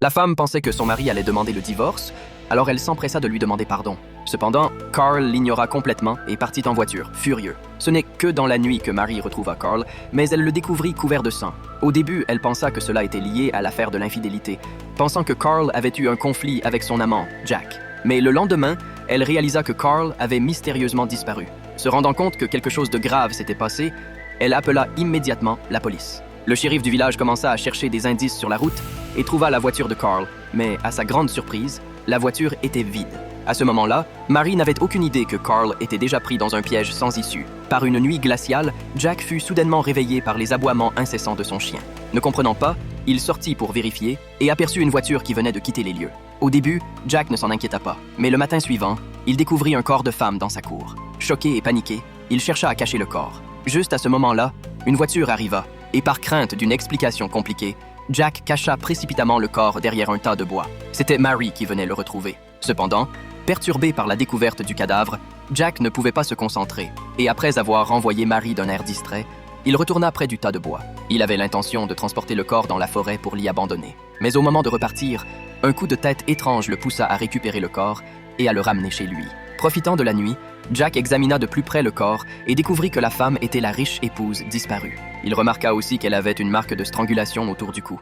La femme pensait que son mari allait demander le divorce, alors elle s'empressa de lui demander pardon. Cependant, Carl l'ignora complètement et partit en voiture, furieux. Ce n'est que dans la nuit que Mary retrouva Carl, mais elle le découvrit couvert de sang. Au début, elle pensa que cela était lié à l'affaire de l'infidélité, pensant que Carl avait eu un conflit avec son amant, Jack. Mais le lendemain, elle réalisa que Carl avait mystérieusement disparu. Se rendant compte que quelque chose de grave s'était passé, elle appela immédiatement la police. Le shérif du village commença à chercher des indices sur la route et trouva la voiture de Carl, mais à sa grande surprise, la voiture était vide. À ce moment-là, Mary n'avait aucune idée que Carl était déjà pris dans un piège sans issue. Par une nuit glaciale, Jack fut soudainement réveillé par les aboiements incessants de son chien. Ne comprenant pas, il sortit pour vérifier et aperçut une voiture qui venait de quitter les lieux. Au début, Jack ne s'en inquiéta pas, mais le matin suivant, il découvrit un corps de femme dans sa cour. Choqué et paniqué, il chercha à cacher le corps. Juste à ce moment-là, une voiture arriva, et par crainte d'une explication compliquée, Jack cacha précipitamment le corps derrière un tas de bois. C'était Mary qui venait le retrouver. Cependant, perturbé par la découverte du cadavre, Jack ne pouvait pas se concentrer, et après avoir renvoyé Mary d'un air distrait, il retourna près du tas de bois. Il avait l'intention de transporter le corps dans la forêt pour l'y abandonner. Mais au moment de repartir, un coup de tête étrange le poussa à récupérer le corps et à le ramener chez lui. Profitant de la nuit, Jack examina de plus près le corps et découvrit que la femme était la riche épouse disparue. Il remarqua aussi qu'elle avait une marque de strangulation autour du cou.